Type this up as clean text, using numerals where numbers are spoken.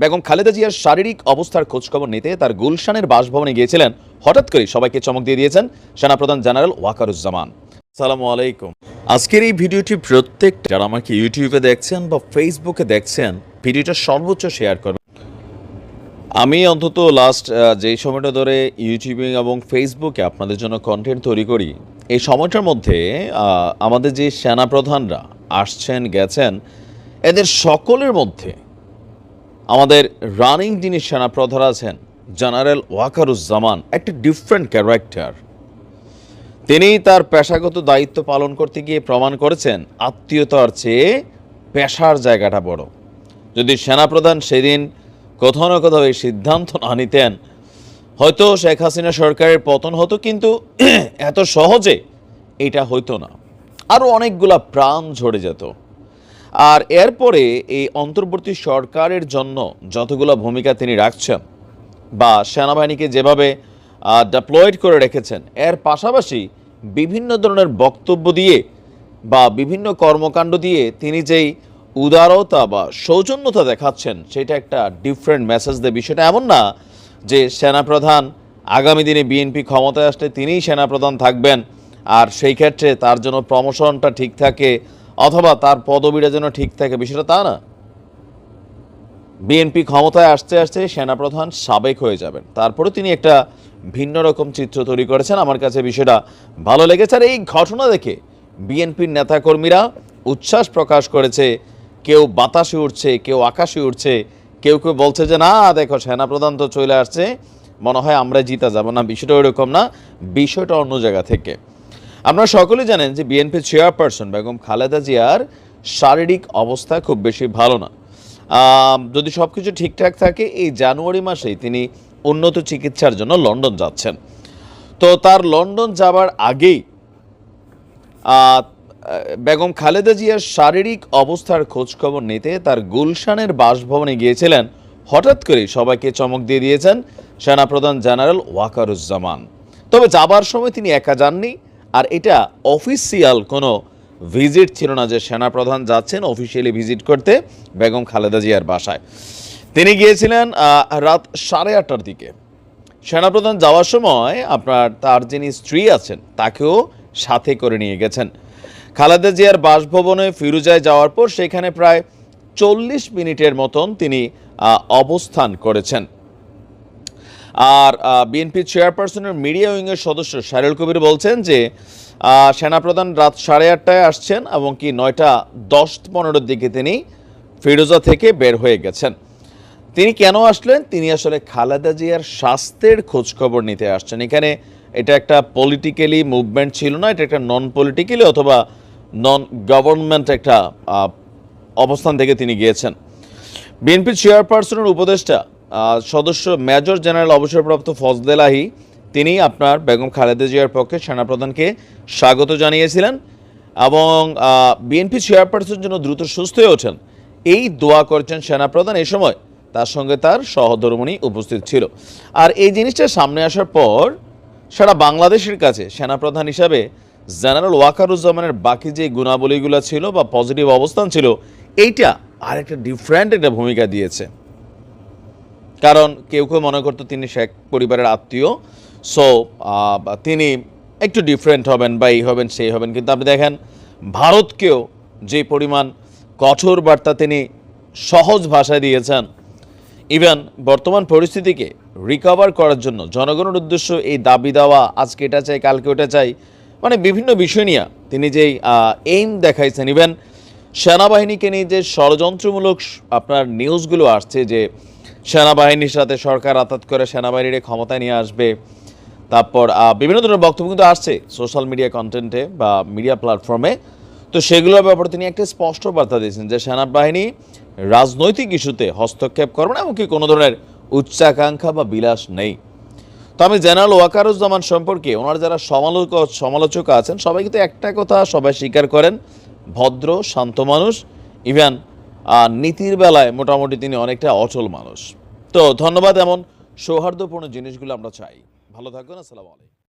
বেগম খালেদা জিয়ার শারীরিক অবস্থার খোঁজখবর নিতে তার গুলশানের বাসভবনে গিয়েছিলেন। হঠাৎ করে সবাইকে চমক দিয়ে দিয়েছেন সেনাপ্রধান জেনারেল ওয়াকারুজ্জামান। আসসালামু আলাইকুম। আজকের এই ভিডিওটি প্রত্যেকটা যারা আমাকে ইউটিউবে দেখছেন বা ফেসবুকে দেখছেন, ভিডিওটা সর্বোচ্চ শেয়ার করবেন। আমি অন্তত লাস্ট যেই সময়টা ধরে ইউটিউবে এবং ফেসবুকে আপনাদের জন্য কন্টেন্ট তৈরি করি, এই সময়টার মধ্যে আমাদের যে সেনাপ্রধানরা আসছেন গেছেন, এদের সকলের মধ্যে আমাদের রানিং যিনি সেনাপ্রধান আছেন জেনারেল ওয়াকারুজ্জামান একটা ডিফারেন্ট ক্যারেক্টার। তিনি তার পেশাগত দায়িত্ব পালন করতে গিয়ে প্রমাণ করেছেন আত্মীয়তার চেয়ে পেশার জায়গাটা বড়। যদি সেনাপ্রধান সেদিন কোথাও না কোথাও এই সিদ্ধান্ত না নিতেন, হয়তো শেখ হাসিনা সরকারের পতন হতো, কিন্তু এত সহজে এটা হইতো না, আরও অনেকগুলা প্রাণ ঝরে যেত। আর এরপরে এই অন্তর্বর্তী সরকারের জন্য যতগুলো ভূমিকা তিনি রাখছেন বা সেনাবাহিনীকে যেভাবে ডিপ্লয়েড করে রেখেছেন, এর পাশাপাশি বিভিন্ন ধরনের বক্তব্য দিয়ে বা বিভিন্ন কর্মকাণ্ড দিয়ে তিনি যেই উদারতা বা সৌজন্যতা দেখাচ্ছেন, সেটা একটা ডিফারেন্ট মেসেজ দেয়। বিষয়টা এমন না যে সেনাপ্রধান আগামী দিনে বিএনপি ক্ষমতায় আসলে তিনিই সেনাপ্রধান থাকবেন আর সেই ক্ষেত্রে তার জন্য প্রমোশনটা ঠিক থাকে অথবা তার পদবিটা যেন ঠিক থাকে, বিষয়টা তা না। বিএনপি ক্ষমতায় আসতে আসতে সেনাপ্রধান সাবেক হয়ে যাবেন, তারপরে তিনি একটা ভিন্ন রকম চিত্র তৈরি করেছেন। আমার কাছে বিষয়টা ভালো লেগেছে। আর এই ঘটনা দেখে বিএনপির নেতাকর্মীরা উচ্ছ্বাস প্রকাশ করেছে। কেউ বাতাসে উঠছে, কেউ আকাশে উঠছে, কেউ কেউ বলছে যে না দেখো সেনাপ্রধান তো চলে আসছে, মনে হয় আমরা জিতা যাব না। বিষয়টা ওইরকম না, বিষয়টা অন্য জায়গা থেকে। আপনারা সকলেই জানেন যে বিএনপি চেয়ারপারসন বেগম খালেদা জিয়ার শারীরিক অবস্থা খুব বেশি ভালো না। যদি সব কিছু ঠিকঠাক থাকে, এই জানুয়ারি মাসেই তিনি উন্নত চিকিৎসার জন্য লন্ডন যাচ্ছেন। তো তার লন্ডন যাবার আগেই বেগম খালেদা জিয়ার শারীরিক অবস্থার খোঁজখবর নিতে তার গুলশানের বাসভবনে গিয়েছিলেন। হঠাৎ করেই সবাইকে চমক দিয়ে দিয়েছেন সেনাপ্রধান জেনারেল ওয়াকারুজ্জামান। তবে যাবার সময় তিনি একা যাননি, আর এটা অফিসিয়াল কোনো ভিজিট ছিল না যে সেনাপ্রধান যাচ্ছেন অফিসিয়ালি ভিজিট করতে বেগম খালেদা জিয়ার বাসায়। তিনি গিয়েছিলেন রাত 8:30টার দিকে। সেনাপ্রধান যাওয়ার সময় তার যিনি স্ত্রী আছেন তাকেও সাথে করে নিয়ে গেছেন। খালেদা জিয়ার বাসভবনে ফিরোজায় যাওয়ার পর সেখানে প্রায় 40 মিনিটের মতন তিনি অবস্থান করেছেন। আর বিএনপি চেয়ারপারসনের মিডিয়া উইংয়ের সদস্য শাহরুল কবির বলছেন যে সেনাপ্রধান রাত 8:30টায় আসছেন এবং কি 9:10-15 দিকে তিনি ফিরোজা থেকে বের হয়ে গেছেন। তিনি কেন আসলেন? তিনি আসলে খালেদা জিয়ার স্বাস্থ্যের খোঁজখবর নিতে আসছেন। এখানে এটা একটা পলিটিক্যালি মুভমেন্ট ছিল না, এটা একটা নন পলিটিক্যালি অথবা নন গভর্নমেন্ট একটা অবস্থান থেকে তিনি গিয়েছেন। বিএনপি চেয়ারপারসনের উপদেষ্টা সদস্য মেজর জেনারেল অবসরপ্রাপ্ত ফজলে লাহি তিনি বেগম খালেদা জিয়ার পক্ষে সেনাপ্রধানকে স্বাগত জানিয়েছিলেন এবং বিএনপি চেয়ারপারসন যেন দ্রুত সুস্থ হয়ে ওঠেন এই দোয়া করছেন সেনাপ্রধান। এই সময় তার সঙ্গে তার সহধর্মিণী উপস্থিত ছিল। আর এই জিনিসটা সামনে আসার পর সারা বাংলাদেশের কাছে সেনাপ্রধান হিসাবে জেনারেল ওয়াকারুজ্জামানের বাকি যে গুণাবলীগুলো ছিল বা পজিটিভ অবস্থান ছিল, এইটা আর একটা ডিফারেন্ট একটা ভূমিকা দিয়েছে। কারণ কেউ কেউ মনে করতো তিনি শেখ পরিবারের আত্মীয়, সো তিনি একটু ডিফারেন্ট হবেন বা এই হবেন সেই হবেন, কিন্তু আপনি দেখেন ভারতকেও যে পরিমাণ কঠোর বার্তা তিনি সহজ ভাষায় দিয়েছেন। ইভেন বর্তমান পরিস্থিতিকে রিকভার করার জন্য জনগণের উদ্দেশ্য এই দাবি দেওয়া, আজকে এটা চাই কালকে ওটা চাই, মানে বিভিন্ন বিষয় নিয়ে তিনি যেই এইম দেখাইছেন। ইভেন সেনাবাহিনীকে নিয়ে যে ষড়যন্ত্রমূলক নিউজগুলো আসছে যে সেনাবাহিনীর সাথে সরকার আতাত করে সেনাবাহিনীর ক্ষমতায় নিয়ে আসবে, তারপর বিভিন্ন ধরনের বক্তব্য কিন্তু আসছে সোশ্যাল মিডিয়া কন্টেন্টে বা মিডিয়া প্ল্যাটফর্মে। তো সেগুলোর ব্যাপারে তিনি একটা স্পষ্ট বার্তা দিয়েছেন যে সেনাবাহিনী রাজনৈতিক ইস্যুতে হস্তক্ষেপ করবে না, এমনকি কোনো ধরনের উচ্চাকাঙ্ক্ষা বা বিলাস নেই। তো আমি জেনারেল ওয়াকারুজ্জামান সম্পর্কে ওনার যারা সমালোচক আছেন সবাই কিন্তু একটা কথা সবাই স্বীকার করেন, ভদ্র শান্ত মানুষ। ইভেন নীতির বেলায় মোটামুটি তিনি অনেকটা অচল মানুষ। তো ধন্যবাদ। এমন সৌহার্দ্যপূর্ণ জিনিসগুলো আমরা চাই। ভালো থাকবেন। আসসালামু আলাইকুম।